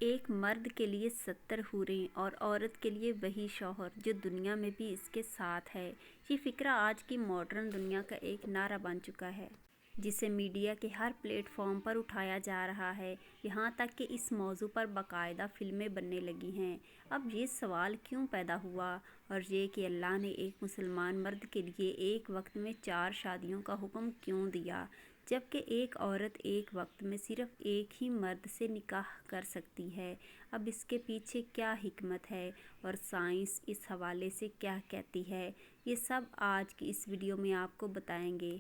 ایک مرد کے لیے 70 حوریں اور عورت کے لیے وہی شوہر جو دنیا میں بھی اس کے ساتھ ہے، یہ فکرہ آج کی ماڈرن دنیا کا ایک نعرہ بن چکا ہے جسے میڈیا کے ہر پلیٹ فارم پر اٹھایا جا رہا ہے، یہاں تک کہ اس موضوع پر باقاعدہ فلمیں بننے لگی ہیں۔ اب یہ سوال کیوں پیدا ہوا، اور یہ کہ اللہ نے ایک مسلمان مرد کے لیے ایک وقت میں 4 شادیوں کا حکم کیوں دیا، جبکہ ایک عورت ایک وقت میں صرف ایک ہی مرد سے نکاح کر سکتی ہے؟ اب اس کے پیچھے کیا حکمت ہے اور سائنس اس حوالے سے کیا کہتی ہے، یہ سب آج کی اس ویڈیو میں آپ کو بتائیں گے۔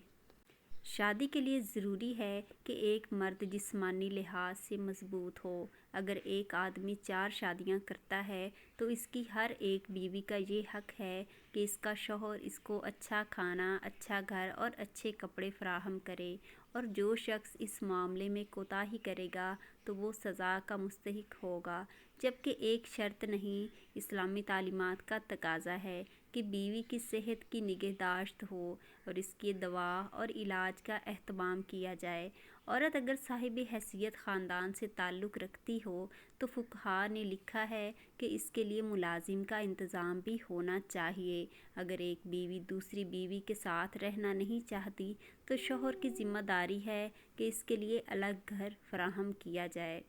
شادی کے لیے ضروری ہے کہ ایک مرد جسمانی لحاظ سے مضبوط ہو۔ اگر ایک آدمی 4 شادیاں کرتا ہے تو اس کی ہر ایک بیوی کا یہ حق ہے کہ اس کا شوہر اس کو اچھا کھانا، اچھا گھر اور اچھے کپڑے فراہم کرے، اور جو شخص اس معاملے میں کوتاہی کرے گا تو وہ سزا کا مستحق ہوگا۔ جبکہ ایک شرط نہیں، اسلامی تعلیمات کا تقاضا ہے کہ بیوی کی صحت کی نگہداشت ہو اور اس کی دوا اور علاج کا اہتمام کیا جائے۔ عورت اگر صاحب حیثیت خاندان سے تعلق رکھتی ہو تو فقہاء نے لکھا ہے کہ اس کے لیے ملازم کا انتظام بھی ہونا چاہیے۔ اگر ایک بیوی دوسری بیوی کے ساتھ رہنا نہیں چاہتی تو شوہر کی ذمہ داری ہے کہ اس کے لیے الگ گھر فراہم کیا جائے۔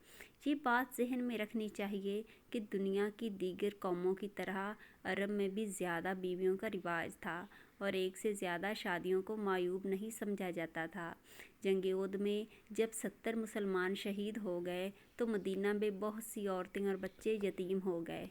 یہ بات ذہن میں رکھنی چاہیے کہ دنیا کی دیگر قوموں کی طرح عرب میں بھی زیادہ بیویوں کا رواج تھا اور ایک سے زیادہ شادیوں کو معیوب نہیں سمجھا جاتا تھا۔ جنگ احد میں جب 70 مسلمان شہید ہو گئے تو مدینہ میں بہت سی عورتیں اور بچے یتیم ہو گئے۔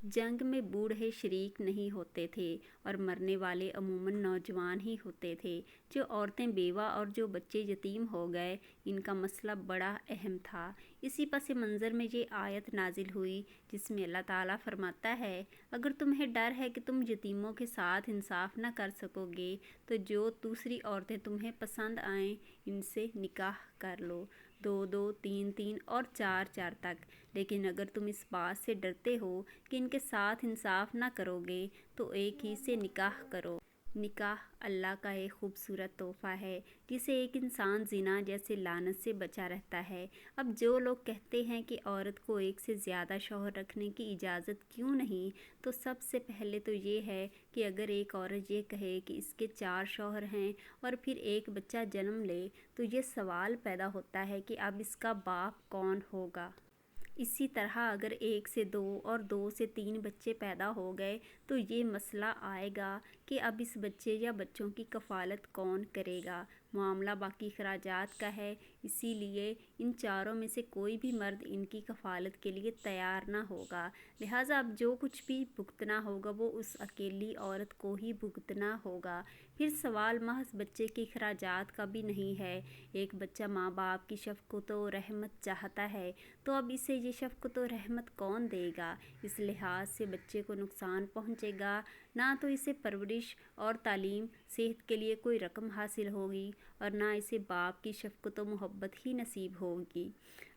جنگ میں بوڑھے شریک نہیں ہوتے تھے اور مرنے والے عموماً نوجوان ہی ہوتے تھے۔ جو عورتیں بیوہ اور جو بچے یتیم ہو گئے، ان کا مسئلہ بڑا اہم تھا۔ اسی پس منظر میں یہ آیت نازل ہوئی جس میں اللہ تعالیٰ فرماتا ہے، اگر تمہیں ڈر ہے کہ تم یتیموں کے ساتھ انصاف نہ کر سکو گے تو جو دوسری عورتیں تمہیں پسند آئیں ان سے نکاح کر لو، 2 2 3 3 اور 4 4 تک۔ لیکن اگر تم اس بات سے ڈرتے ہو کہ ان کے ساتھ انصاف نہ کرو گے تو ایک ہی سے نکاح کرو۔ نکاح اللہ کا ایک خوبصورت تحفہ ہے جسے ایک انسان زنا جیسے لعنت سے بچا رہتا ہے۔ اب جو لوگ کہتے ہیں کہ عورت کو ایک سے زیادہ شوہر رکھنے کی اجازت کیوں نہیں، تو سب سے پہلے تو یہ ہے کہ اگر ایک عورت یہ کہے کہ اس کے 4 شوہر ہیں اور پھر ایک بچہ جنم لے تو یہ سوال پیدا ہوتا ہے کہ اب اس کا باپ کون ہوگا۔ اسی طرح اگر 1 سے 2 اور 2 سے 3 بچے پیدا ہو گئے تو یہ مسئلہ آئے گا کہ اب اس بچے یا بچوں کی کفالت کون کرے گا۔ معاملہ باقی اخراجات کا ہے، اسی لیے ان چاروں میں سے کوئی بھی مرد ان کی کفالت کے لیے تیار نہ ہوگا، لہٰذا اب جو کچھ بھی بھگتنا ہوگا وہ اس اکیلی عورت کو ہی بھگتنا ہوگا۔ پھر سوال محض بچے کے اخراجات کا بھی نہیں ہے۔ ایک بچہ ماں باپ کی شفقت و رحمت چاہتا ہے تو اب اسے یہ شفقت و رحمت کون دے گا؟ اس لحاظ سے بچے کو نقصان پہنچے گا، نہ تو اسے پرورش اور تعلیم، صحت کے لیے کوئی رقم حاصل ہوگی اور نہ اسے باپ کی شفقت و محبت ہی نصیب ہوگی۔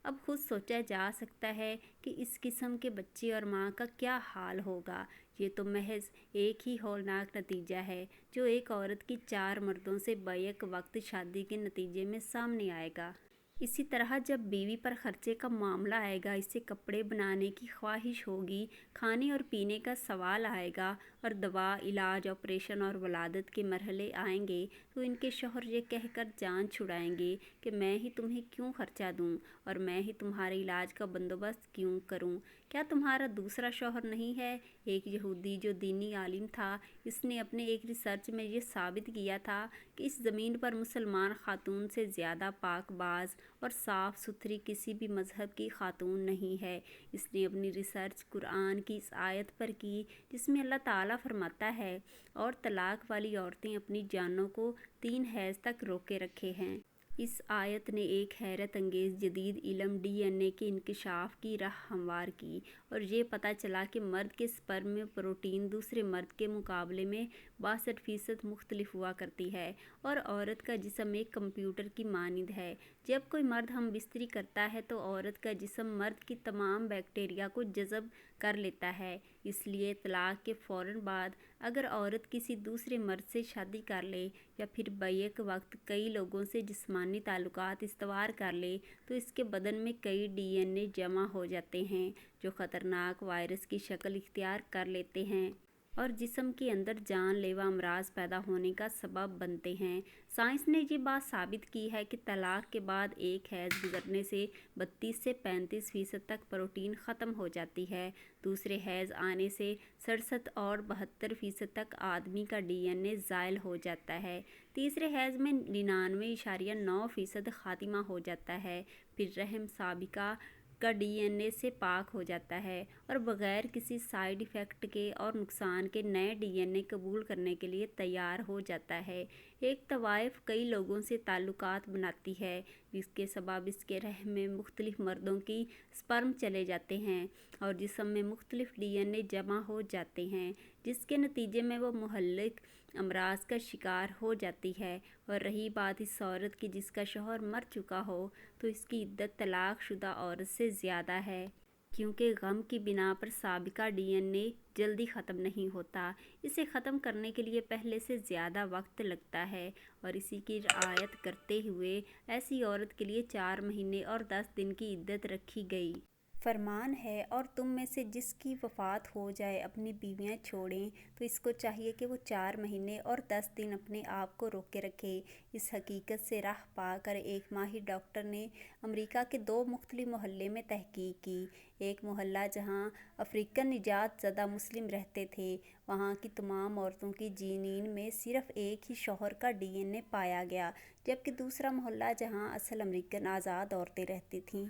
اب خود سوچا جا سکتا ہے کہ اس قسم کے بچے اور ماں کا کیا حال ہوگا۔ یہ تو محض ایک ہی ہولناک نتیجہ ہے جو ایک عورت کی 4 مردوں سے بیک وقت شادی کے نتیجے میں سامنے آئے گا۔ اسی طرح جب بیوی پر خرچے کا معاملہ آئے گا، اسے کپڑے بنانے کی خواہش ہوگی، کھانے اور پینے کا سوال آئے گا اور دوا، علاج، آپریشن اور ولادت کے مرحلے آئیں گے تو ان کے شوہر یہ کہہ کر جان چھڑائیں گے کہ میں ہی تمہیں کیوں خرچہ دوں اور میں ہی تمہارے علاج کا بندوبست کیوں کروں؟ کیا تمہارا دوسرا شوہر نہیں ہے؟ ایک یہودی جو دینی عالم تھا، اس نے اپنے ایک ریسرچ میں یہ ثابت کیا تھا کہ اس زمین پر مسلمان خاتون سے زیادہ پاک باز اور صاف ستھری کسی بھی مذہب کی خاتون نہیں ہے۔ اس نے اپنی ریسرچ قرآن کی اس آیت پر کی جس میں اللہ تعالیٰ فرماتا ہے، اور طلاق والی عورتیں اپنی جانوں کو 3 حیض تک روکے رکھے ہیں۔ اس آیت نے ایک حیرت انگیز جدید علم ڈی این اے کے انکشاف کی راہ ہموار کی اور یہ پتہ چلا کہ مرد کے سپرم میں پروٹین دوسرے مرد کے مقابلے میں 62% مختلف ہوا کرتی ہے، اور عورت کا جسم ایک کمپیوٹر کی مانند ہے۔ جب کوئی مرد ہم بستری کرتا ہے تو عورت کا جسم مرد کی تمام بیکٹیریا کو جذب کر لیتا ہے۔ اس لیے طلاق کے فوراً بعد اگر عورت کسی دوسرے مرد سے شادی کر لے یا پھر بیک وقت کئی لوگوں سے جسمانی تعلقات استوار کر لے تو اس کے بدن میں کئی DNA جمع ہو جاتے ہیں جو خطرناک وائرس کی شکل اختیار کر لیتے ہیں اور جسم کے اندر جان لیوا امراض پیدا ہونے کا سبب بنتے ہیں۔ سائنس نے یہ بات ثابت کی ہے کہ طلاق کے بعد ایک حیض گزرنے سے 32 سے 35% تک پروٹین ختم ہو جاتی ہے۔ دوسرے حیض آنے سے 67 اور 72% تک آدمی کا DNA زائل ہو جاتا ہے۔ تیسرے حیض میں 99.9% خاتمہ ہو جاتا ہے۔ پھر رحم سابقہ کا DNA سے پاک ہو جاتا ہے اور بغیر کسی سائیڈ ایفیکٹ کے اور نقصان کے نئے DNA قبول کرنے کے لیے تیار ہو جاتا ہے۔ ایک طوائف کئی لوگوں سے تعلقات بناتی ہے جس کے سبب اس کے رحم میں مختلف مردوں کی سپرم چلے جاتے ہیں اور جسم میں مختلف DNA جمع ہو جاتے ہیں جس کے نتیجے میں وہ مہلک امراض کا شکار ہو جاتی ہے۔ اور رہی بات اس عورت کی جس کا شوہر مر چکا ہو تو اس کی عدت طلاق شدہ عورت سے زیادہ ہے کیونکہ غم کی بنا پر سابقہ DNA جلدی ختم نہیں ہوتا، اسے ختم کرنے کے لیے پہلے سے زیادہ وقت لگتا ہے اور اسی کی رعایت کرتے ہوئے ایسی عورت کے لیے 4 مہینے اور 10 دن کی عدت رکھی گئی۔ فرمان ہے اور تم میں سے جس کی وفات ہو جائے اپنی بیویاں چھوڑیں تو اس کو چاہیے کہ وہ 4 مہینے اور 10 دن اپنے آپ کو روکے رکھے۔ اس حقیقت سے راہ پا کر ایک ماہر ڈاکٹر نے امریکہ کے 2 مختلف محلے میں تحقیق کی۔ ایک محلہ جہاں افریقن نژاد زدہ مسلم رہتے تھے، وہاں کی تمام عورتوں کی جنین میں صرف ایک ہی شوہر کا DNA پایا گیا، جبکہ دوسرا محلہ جہاں اصل امریکن آزاد عورتیں رہتی تھیں،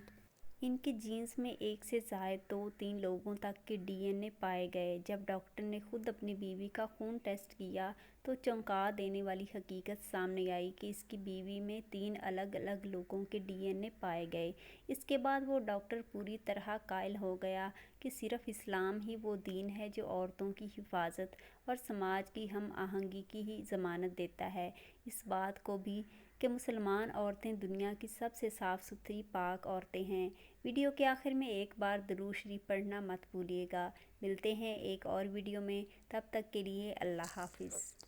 ان کی جینس میں ایک سے زائد 2-3 لوگوں تک کے DNA پائے گئے۔ جب ڈاکٹر نے خود اپنی بیوی کا خون ٹیسٹ کیا تو چونکا دینے والی حقیقت سامنے آئی کہ اس کی بیوی میں 3 الگ الگ لوگوں کے DNA پائے گئے۔ اس کے بعد وہ ڈاکٹر پوری طرح قائل ہو گیا کہ صرف اسلام ہی وہ دین ہے جو عورتوں کی حفاظت اور سماج کی ہم آہنگی کی ہی ضمانت دیتا ہے، اس بات کو بھی کہ مسلمان عورتیں دنیا کی سب سے صاف ستھری پاک عورتیں ہیں۔ ویڈیو کے آخر میں ایک بار درود شریف پڑھنا مت بھولیے گا۔ ملتے ہیں ایک اور ویڈیو میں، تب تک کے لیے اللہ حافظ۔